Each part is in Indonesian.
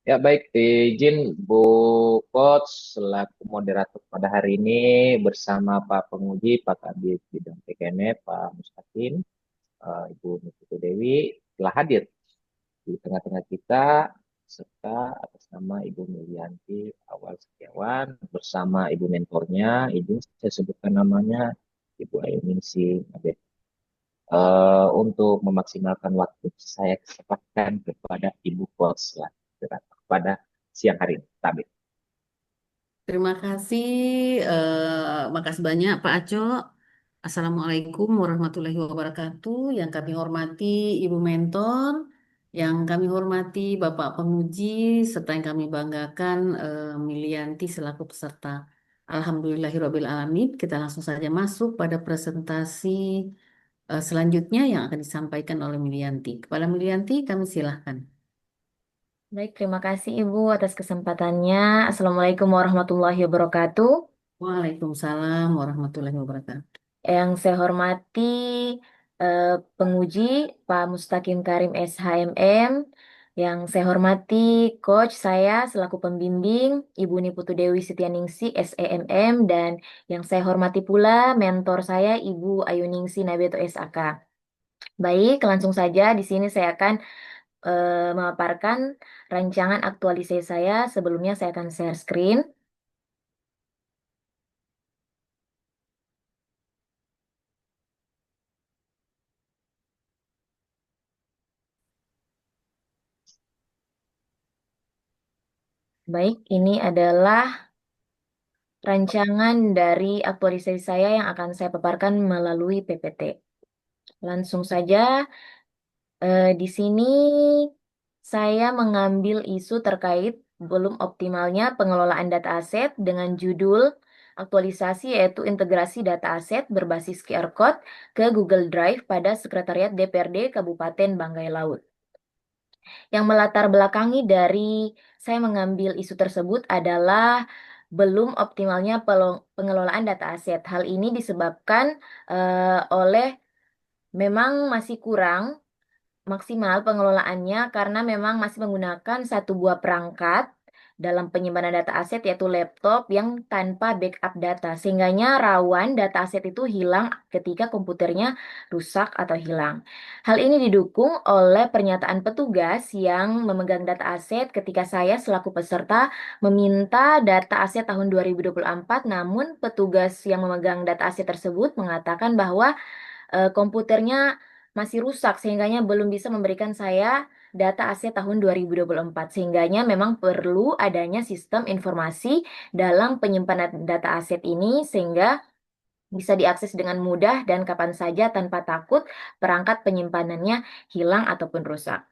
Ya baik, izin Bu Coach selaku moderator pada hari ini bersama Pak Penguji, Pak Kabid Bidang PKN, Pak Mustaqim, Ibu Niputu Dewi telah hadir di tengah-tengah kita serta atas nama Ibu Milianti Awal Setiawan bersama Ibu mentornya, izin saya sebutkan namanya Ibu Ayuningsi Nabe. Untuk memaksimalkan waktu saya kesempatkan kepada Ibu Coach pada siang hari ini. Tabik. Terima kasih, makasih banyak Pak Aco. Assalamualaikum warahmatullahi wabarakatuh. Yang kami hormati Ibu Mentor, yang kami hormati Bapak Penguji, serta yang kami banggakan Milianti selaku peserta. Alhamdulillahirabbil alamin. Kita langsung saja masuk pada presentasi selanjutnya yang akan disampaikan oleh Milianti. Kepada Milianti, kami silahkan. Baik, terima kasih Ibu atas kesempatannya. Assalamualaikum warahmatullahi wabarakatuh. Waalaikumsalam warahmatullahi wabarakatuh. Yang saya hormati eh, penguji Pak Mustaqim Karim SHMM. Yang saya hormati coach saya selaku pembimbing Ibu Niputu Dewi Setianingsi SEMM dan yang saya hormati pula mentor saya Ibu Ayuningsi Nabeto SAK. Baik, langsung saja di sini saya akan memaparkan rancangan aktualisasi saya. Sebelumnya saya akan share screen. Baik, ini adalah rancangan dari aktualisasi saya yang akan saya paparkan melalui PPT. Langsung saja, di sini saya mengambil isu terkait belum optimalnya pengelolaan data aset dengan judul aktualisasi yaitu integrasi data aset berbasis QR Code ke Google Drive pada Sekretariat DPRD Kabupaten Banggai Laut. Yang melatar belakangi dari saya mengambil isu tersebut adalah belum optimalnya pengelolaan data aset. Hal ini disebabkan oleh memang masih kurang maksimal pengelolaannya karena memang masih menggunakan satu buah perangkat dalam penyimpanan data aset yaitu laptop yang tanpa backup data sehingganya rawan data aset itu hilang ketika komputernya rusak atau hilang. Hal ini didukung oleh pernyataan petugas yang memegang data aset ketika saya selaku peserta meminta data aset tahun 2024 namun petugas yang memegang data aset tersebut mengatakan bahwa komputernya masih rusak sehingganya belum bisa memberikan saya data aset tahun 2024 sehingganya memang perlu adanya sistem informasi dalam penyimpanan data aset ini sehingga bisa diakses dengan mudah dan kapan saja tanpa takut perangkat penyimpanannya hilang ataupun rusak.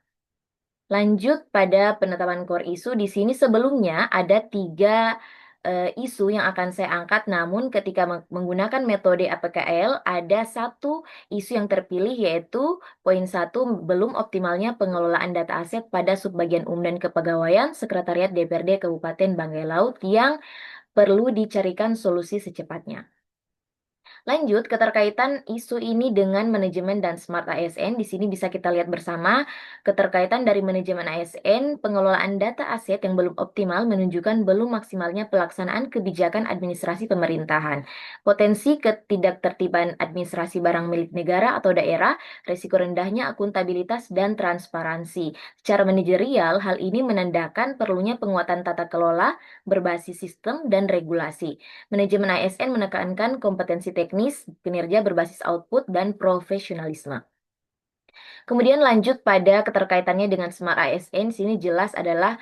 Lanjut pada penetapan core isu, di sini sebelumnya ada tiga isu yang akan saya angkat, namun ketika menggunakan metode APKL, ada satu isu yang terpilih yaitu poin satu belum optimalnya pengelolaan data aset pada Subbagian Umum dan Kepegawaian Sekretariat DPRD Kabupaten Banggai Laut yang perlu dicarikan solusi secepatnya. Lanjut, keterkaitan isu ini dengan manajemen dan smart ASN. Di sini bisa kita lihat bersama keterkaitan dari manajemen ASN, pengelolaan data aset yang belum optimal menunjukkan belum maksimalnya pelaksanaan kebijakan administrasi pemerintahan. Potensi ketidaktertiban administrasi barang milik negara atau daerah, risiko rendahnya akuntabilitas dan transparansi. Secara manajerial, hal ini menandakan perlunya penguatan tata kelola berbasis sistem dan regulasi. Manajemen ASN menekankan kompetensi teknis, kinerja berbasis output, dan profesionalisme. Kemudian lanjut pada keterkaitannya dengan Smart ASN, sini jelas adalah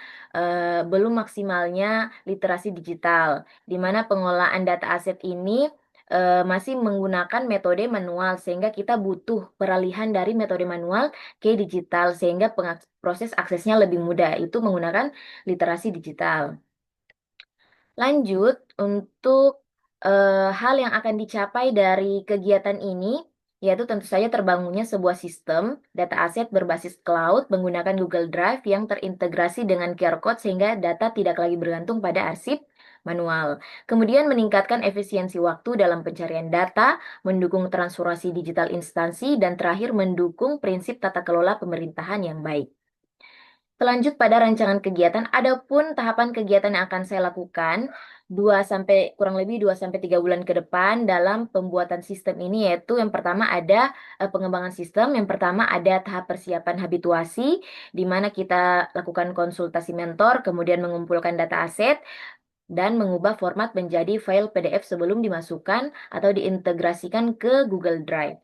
belum maksimalnya literasi digital, di mana pengelolaan data aset ini masih menggunakan metode manual, sehingga kita butuh peralihan dari metode manual ke digital, sehingga proses aksesnya lebih mudah, itu menggunakan literasi digital. Lanjut, untuk hal yang akan dicapai dari kegiatan ini, yaitu tentu saja terbangunnya sebuah sistem data aset berbasis cloud menggunakan Google Drive yang terintegrasi dengan QR Code sehingga data tidak lagi bergantung pada arsip manual. Kemudian meningkatkan efisiensi waktu dalam pencarian data, mendukung transformasi digital instansi, dan terakhir mendukung prinsip tata kelola pemerintahan yang baik. Selanjut pada rancangan kegiatan, adapun tahapan kegiatan yang akan saya lakukan 2 sampai 3 bulan ke depan dalam pembuatan sistem ini, yaitu yang pertama ada pengembangan sistem, yang pertama ada tahap persiapan habituasi di mana kita lakukan konsultasi mentor, kemudian mengumpulkan data aset dan mengubah format menjadi file PDF sebelum dimasukkan atau diintegrasikan ke Google Drive.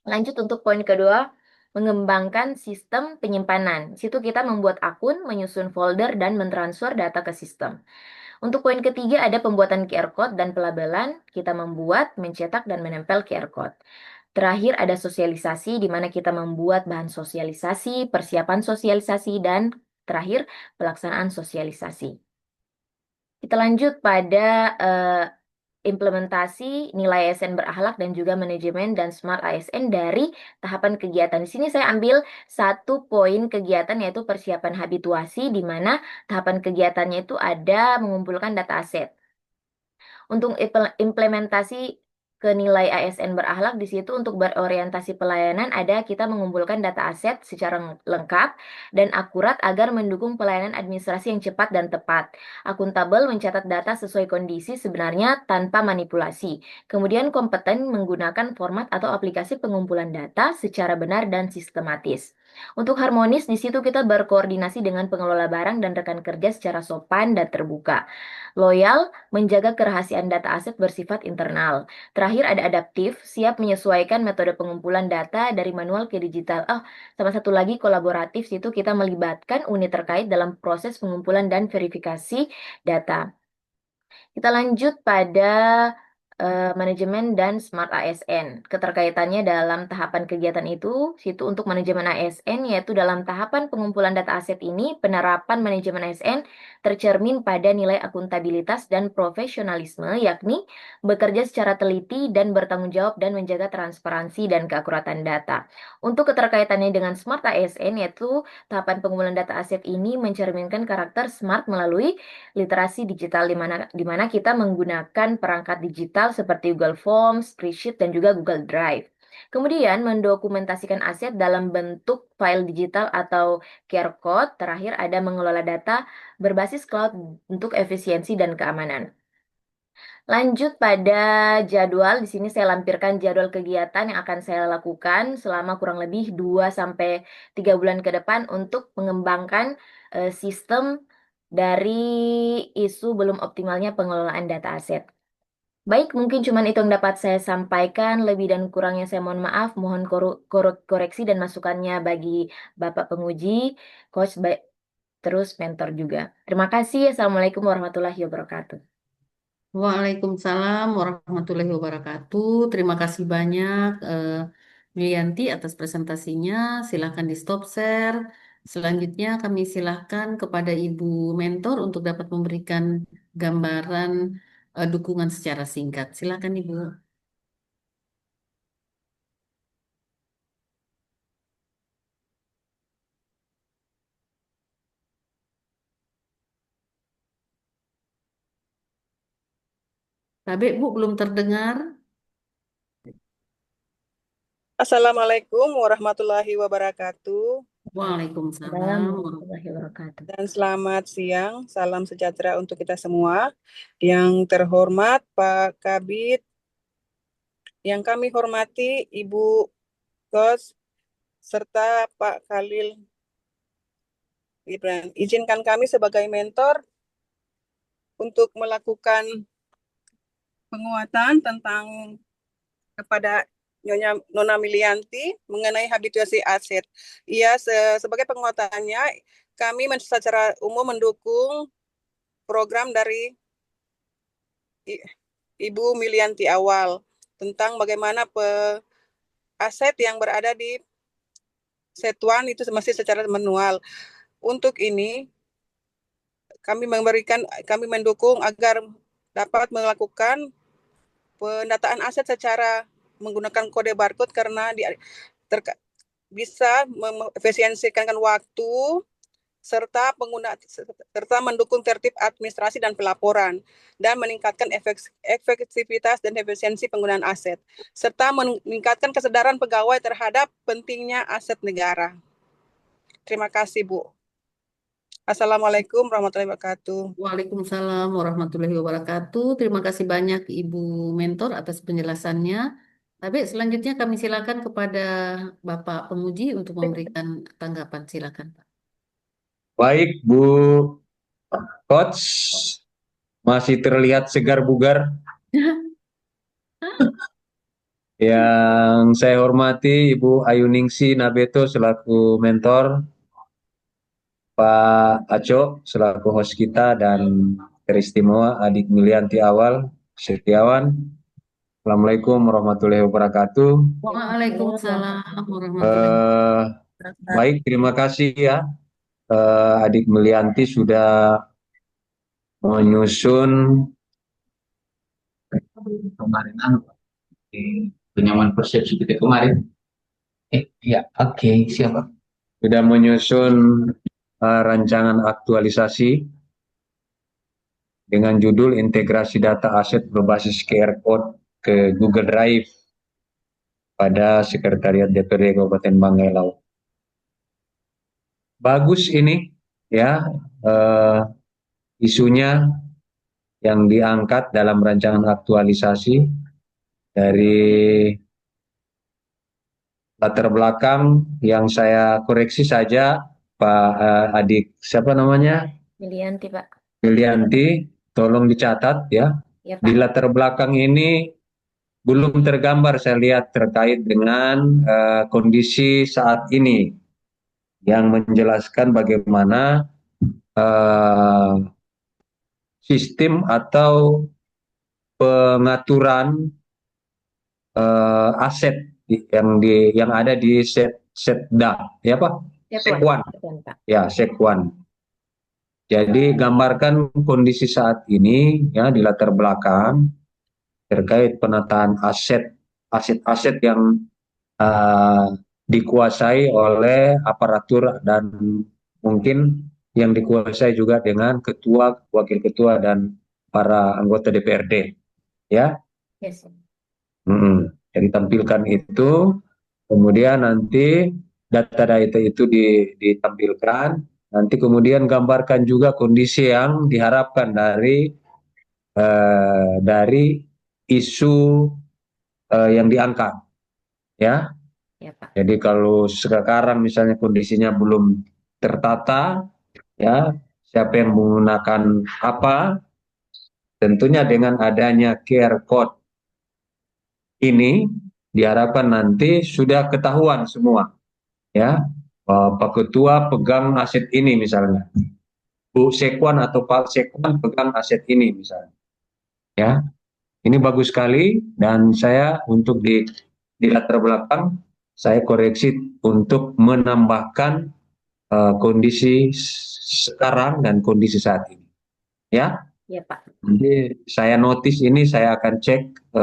Lanjut untuk poin kedua, mengembangkan sistem penyimpanan. Di situ kita membuat akun, menyusun folder, dan mentransfer data ke sistem. Untuk poin ketiga ada pembuatan QR Code dan pelabelan. Kita membuat, mencetak, dan menempel QR Code. Terakhir ada sosialisasi, di mana kita membuat bahan sosialisasi, persiapan sosialisasi, dan terakhir pelaksanaan sosialisasi. Kita lanjut pada implementasi nilai ASN berakhlak dan juga manajemen dan smart ASN dari tahapan kegiatan. Di sini saya ambil 1 poin kegiatan yaitu persiapan habituasi di mana tahapan kegiatannya itu ada mengumpulkan data aset. Untuk implementasi ke nilai ASN berakhlak di situ untuk berorientasi pelayanan ada kita mengumpulkan data aset secara lengkap dan akurat agar mendukung pelayanan administrasi yang cepat dan tepat. Akuntabel mencatat data sesuai kondisi sebenarnya tanpa manipulasi. Kemudian kompeten menggunakan format atau aplikasi pengumpulan data secara benar dan sistematis. Untuk harmonis di situ kita berkoordinasi dengan pengelola barang dan rekan kerja secara sopan dan terbuka. Loyal menjaga kerahasiaan data aset bersifat internal. Terakhir ada adaptif, siap menyesuaikan metode pengumpulan data dari manual ke digital. Sama satu lagi kolaboratif, situ kita melibatkan unit terkait dalam proses pengumpulan dan verifikasi data. Kita lanjut pada manajemen dan smart ASN. Keterkaitannya dalam tahapan kegiatan itu, situ untuk manajemen ASN, yaitu dalam tahapan pengumpulan data aset ini, penerapan manajemen ASN tercermin pada nilai akuntabilitas dan profesionalisme, yakni bekerja secara teliti dan bertanggung jawab dan menjaga transparansi dan keakuratan data. Untuk keterkaitannya dengan smart ASN, yaitu tahapan pengumpulan data aset ini mencerminkan karakter smart melalui literasi digital di mana kita menggunakan perangkat digital seperti Google Forms, Spreadsheet, dan juga Google Drive. Kemudian mendokumentasikan aset dalam bentuk file digital atau QR code. Terakhir ada mengelola data berbasis cloud untuk efisiensi dan keamanan. Lanjut pada jadwal, di sini saya lampirkan jadwal kegiatan yang akan saya lakukan selama kurang lebih 2 sampai 3 bulan ke depan untuk mengembangkan sistem dari isu belum optimalnya pengelolaan data aset. Baik, mungkin cuman itu yang dapat saya sampaikan. Lebih dan kurangnya saya mohon maaf, mohon koreksi dan masukannya bagi Bapak penguji, coach, terus mentor juga. Terima kasih. Assalamualaikum warahmatullahi wabarakatuh. Waalaikumsalam warahmatullahi wabarakatuh. Terima kasih banyak Yulianti atas presentasinya. Silakan di stop share. Selanjutnya kami silakan kepada Ibu Mentor untuk dapat memberikan gambaran dukungan secara singkat. Silakan Ibu. Tapi Bu belum terdengar. Assalamualaikum warahmatullahi wabarakatuh. Waalaikumsalam Warahmatullahi wabarakatuh. Dan selamat siang, salam sejahtera untuk kita semua. Yang terhormat Pak Kabid, yang kami hormati Ibu Kos, serta Pak Khalil Gibran. Izinkan kami sebagai mentor untuk melakukan penguatan tentang kepada Nyonya Nona Milianti mengenai habituasi aset. Ia sebagai penguatannya, kami secara umum mendukung program dari Ibu Milianti awal tentang bagaimana aset yang berada di Setuan itu masih secara manual. Untuk ini kami mendukung agar dapat melakukan pendataan aset secara menggunakan kode barcode karena bisa mengefisiensikan waktu serta mendukung tertib administrasi dan pelaporan dan meningkatkan efektivitas dan efisiensi penggunaan aset serta meningkatkan kesadaran pegawai terhadap pentingnya aset negara. Terima kasih, Bu. Assalamualaikum warahmatullahi wabarakatuh. Waalaikumsalam warahmatullahi wabarakatuh. Terima kasih banyak Ibu Mentor atas penjelasannya. Tapi selanjutnya kami silakan kepada Bapak Pemuji untuk memberikan tanggapan. Silakan, Pak. Baik, Bu Coach, masih terlihat segar bugar. Yang saya hormati Ibu Ayuningsi Nabeto selaku mentor, Pak Aco selaku host kita, dan teristimewa Adik Milianti Awal Setiawan. Assalamualaikum warahmatullahi wabarakatuh. Waalaikumsalam warahmatullahi Baik, terima kasih ya Adik Milianti sudah menyusun kemarin penyamaan persepsi kita kemarin. Ya, oke, siapa? Sudah menyusun rancangan aktualisasi dengan judul integrasi data aset berbasis QR Code ke Google Drive pada Sekretariat DPRD Kabupaten Banggai Laut. Bagus ini ya, isunya yang diangkat dalam rancangan aktualisasi. Dari latar belakang yang saya koreksi saja, Pak Adik, siapa namanya? Milianti, Pak. Milianti, tolong dicatat ya. Ya, Di Pak. latar belakang ini belum tergambar saya lihat terkait dengan kondisi saat ini yang menjelaskan bagaimana sistem atau pengaturan aset yang ada di setda, ya Pak? Sekwan. Pak. Ya, Sekwan. Jadi gambarkan kondisi saat ini ya di latar belakang terkait penataan aset-aset yang dikuasai oleh aparatur dan mungkin yang dikuasai juga dengan ketua, wakil ketua dan para anggota DPRD. Ya. Yes. Jadi tampilkan itu, kemudian nanti data-data itu ditampilkan, nanti kemudian gambarkan juga kondisi yang diharapkan dari isu yang diangkat, ya. Ya, Pak. Jadi kalau sekarang misalnya kondisinya belum tertata, ya, siapa yang menggunakan apa, tentunya dengan adanya QR code ini diharapkan nanti sudah ketahuan semua, ya. Pak Ketua pegang aset ini misalnya, Bu Sekwan atau Pak Sekwan pegang aset ini misalnya, ya. Ini bagus sekali dan saya untuk di latar belakang saya koreksi untuk menambahkan kondisi sekarang dan kondisi saat ini, ya. Ya, Pak. Jadi saya notice ini saya akan cek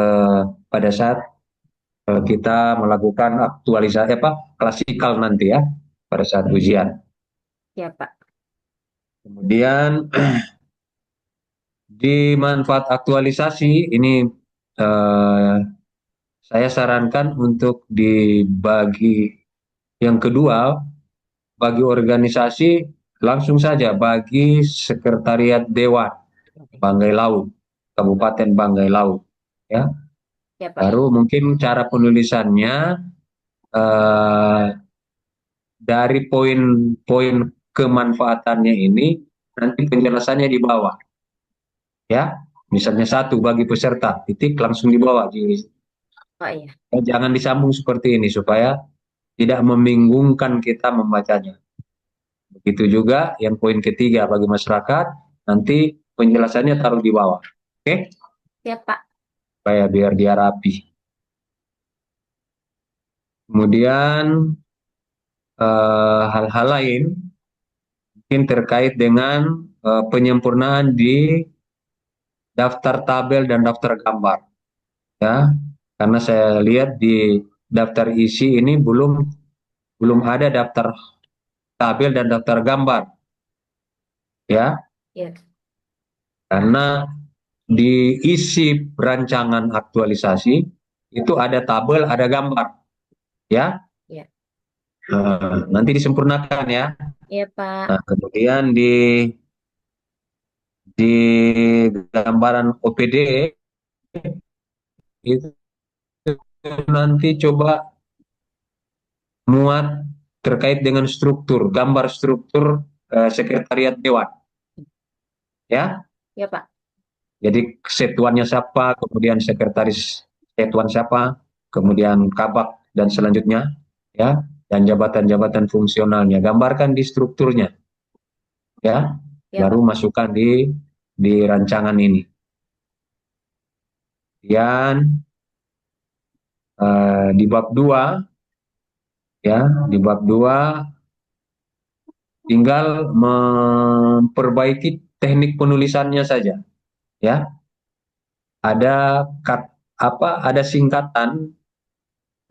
pada saat kita melakukan aktualisasi klasikal nanti ya pada saat ujian. Ya, Pak. Kemudian di manfaat aktualisasi ini saya sarankan untuk dibagi yang kedua, bagi organisasi langsung saja bagi Sekretariat Dewan Banggai Laut, Kabupaten Banggai Laut, ya. Ya, Pak. Baru mungkin cara penulisannya dari poin-poin kemanfaatannya ini nanti penjelasannya di bawah, ya. Misalnya satu bagi peserta, titik langsung di bawah. Oh iya. Jangan disambung seperti ini supaya tidak membingungkan kita membacanya. Begitu juga yang poin ketiga bagi masyarakat, nanti penjelasannya taruh di bawah. Oke? Ya, Pak. Supaya biar dia rapi. Kemudian hal-hal lain mungkin terkait dengan penyempurnaan di daftar tabel dan daftar gambar. Ya, karena saya lihat di daftar isi ini belum ada daftar tabel dan daftar gambar. Ya. Ya. Karena di isi rancangan aktualisasi itu ada tabel, ada gambar. Ya. Ya. Nanti disempurnakan ya. Iya, Pak. Nah, kemudian di gambaran OPD itu nanti coba muat terkait dengan struktur, gambar struktur sekretariat dewan, ya. Iya, Pak. Jadi kesetuannya siapa, kemudian sekretaris ketuan siapa, kemudian kabak dan selanjutnya, ya, dan jabatan-jabatan fungsionalnya. Gambarkan di strukturnya, ya, Iya, Pak. baru masukkan di rancangan ini. Kemudian di bab 2, ya, di bab 2 tinggal memperbaiki teknik penulisannya saja, ya. Ada ada singkatan.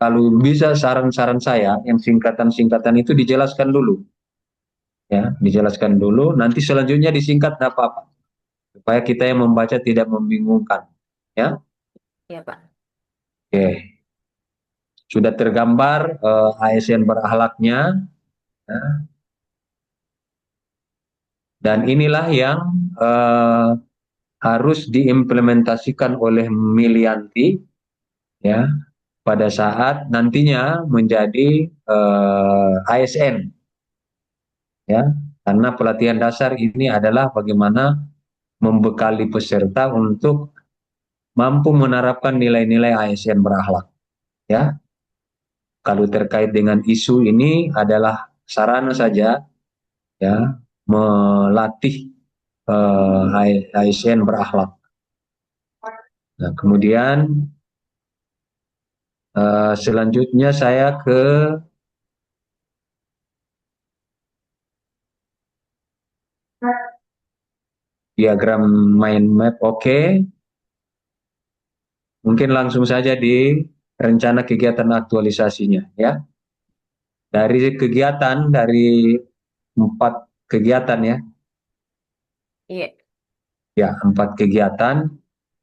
Kalau bisa saran-saran saya yang singkatan-singkatan itu dijelaskan dulu, ya, dijelaskan dulu. Nanti selanjutnya disingkat tidak apa-apa, supaya kita yang membaca tidak membingungkan, ya. Iya, Pak. Oke, sudah tergambar ASN berakhlaknya, ya. Dan inilah yang eh, harus diimplementasikan oleh Milianti, ya, pada saat nantinya menjadi ASN, ya, karena pelatihan dasar ini adalah bagaimana membekali peserta untuk mampu menerapkan nilai-nilai ASN berakhlak, ya. Kalau terkait dengan isu ini adalah sarana saja, ya, melatih ASN berakhlak. Nah, kemudian selanjutnya saya ke diagram mind map. Oke, mungkin langsung saja di rencana kegiatan aktualisasinya, ya. Dari 4 kegiatan, ya. Iya. Ya, 4 kegiatan.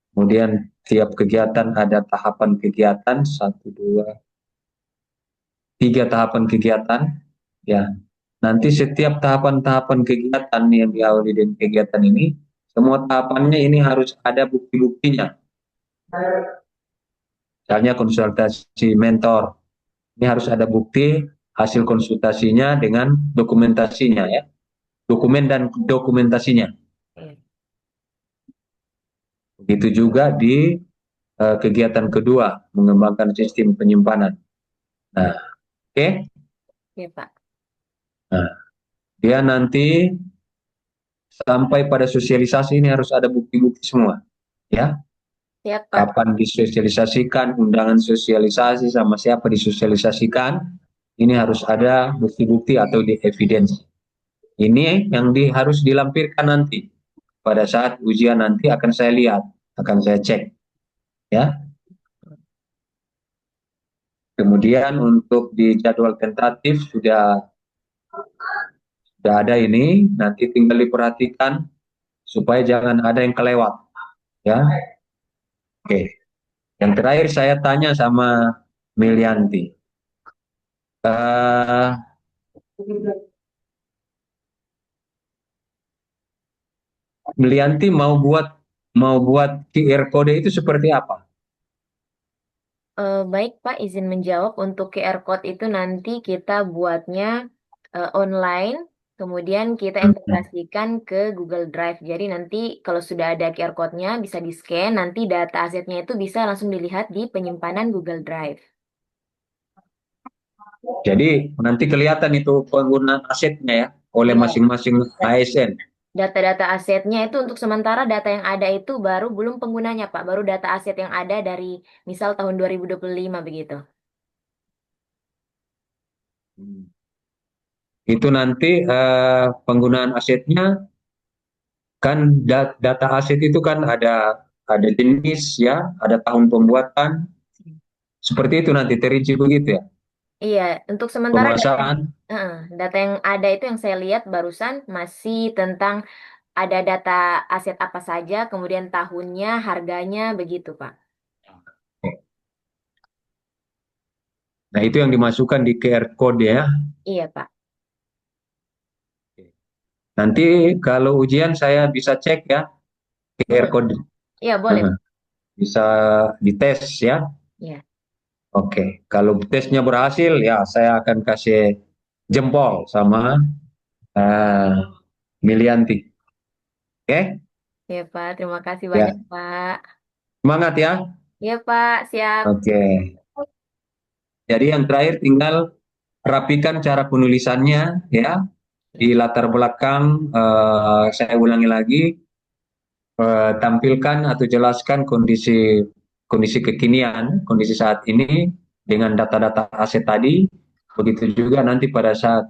Kemudian tiap kegiatan ada tahapan kegiatan, 1, 2, 3 tahapan kegiatan. Ya, nanti setiap tahapan-tahapan kegiatan yang diawali dengan kegiatan ini, semua tahapannya ini harus ada bukti-buktinya. Misalnya konsultasi mentor, ini harus ada bukti hasil konsultasinya dengan dokumentasinya, ya, dokumen dan dokumentasinya. Iya. Begitu juga di kegiatan kedua, mengembangkan sistem penyimpanan. Nah, oke. Iya, Pak. Nah, dia nanti sampai pada sosialisasi ini harus ada bukti-bukti semua, ya. Siap, Pak. Kapan disosialisasikan, undangan sosialisasi, sama siapa disosialisasikan, ini harus ada bukti-bukti atau di evidensi. Ini yang harus dilampirkan nanti. Pada saat ujian nanti akan saya lihat, akan saya cek, ya. Kemudian untuk di jadwal tentatif sudah ada ini, nanti tinggal diperhatikan supaya jangan ada yang kelewat, ya. Oke. Yang terakhir saya tanya sama Milianti. Eh, Milianti mau buat QR kode itu seperti apa? Baik, Pak, izin menjawab. Untuk QR code itu nanti kita buatnya online, kemudian kita integrasikan ke Google Drive. Jadi nanti kalau sudah ada QR code-nya bisa di-scan, nanti data asetnya itu bisa langsung dilihat di penyimpanan Google Drive. Jadi nanti kelihatan itu penggunaan asetnya, ya, oleh Iya. masing-masing ASN. Data-data asetnya itu untuk sementara data yang ada itu baru belum penggunanya, Pak. Baru data aset yang ada dari misal tahun 2025 begitu. Itu nanti penggunaan asetnya kan data aset itu kan ada jenis, ya, ada tahun pembuatan. Seperti itu nanti terinci begitu, ya. Iya, untuk sementara Penguasaan. data yang ada itu yang saya lihat barusan masih tentang ada data aset apa saja, kemudian tahunnya, harganya, begitu, Pak. Nah, itu yang dimasukkan di QR code ya. Iya, Pak. Nanti kalau ujian saya bisa cek ya QR Boleh. code. Iya, boleh. Nah, bisa dites ya. Iya. Oke, kalau tesnya berhasil ya saya akan kasih jempol sama eh, Milianti. Oke, Iya, Pak. Terima kasih banyak, ya Pak. semangat ya. Iya, Pak. Siap. Oke, jadi yang terakhir tinggal rapikan cara penulisannya ya. Di Iya. latar belakang saya ulangi lagi, tampilkan atau jelaskan kondisi kondisi kekinian, kondisi saat ini dengan data-data aset tadi. Begitu juga nanti pada saat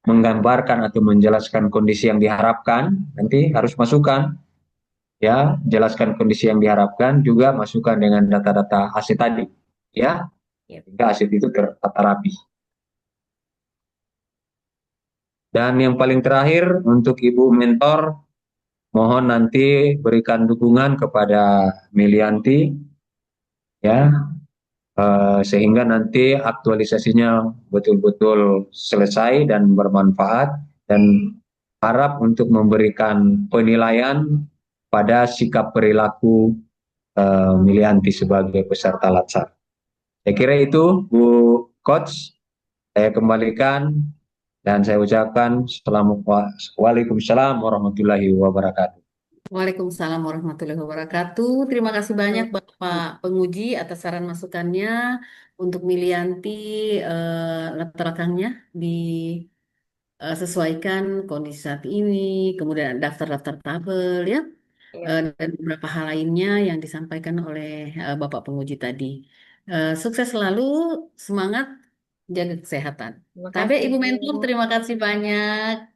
menggambarkan atau menjelaskan kondisi yang diharapkan, nanti harus masukkan ya, jelaskan kondisi yang diharapkan juga masukkan dengan data-data aset tadi ya, Iya. sehingga aset itu tertata rapi. Dan yang paling terakhir untuk Ibu Mentor, mohon nanti berikan dukungan kepada Milianti ya, sehingga nanti aktualisasinya betul-betul selesai dan bermanfaat, dan harap untuk memberikan penilaian pada sikap perilaku Milianti sebagai peserta latsar. Saya kira itu Bu Coach, saya kembalikan dan saya ucapkan Waalaikumsalam warahmatullahi wabarakatuh. Waalaikumsalam warahmatullahi wabarakatuh. Terima kasih banyak Bapak penguji atas saran masukannya untuk Milianti, latar belakangnya disesuaikan kondisi saat ini, kemudian daftar-daftar tabel ya, Iya. dan beberapa hal lainnya yang disampaikan oleh Bapak penguji tadi. Sukses selalu, semangat, jaga kesehatan. Terima KB kasih, Ibu Bu. Mentor, terima kasih banyak.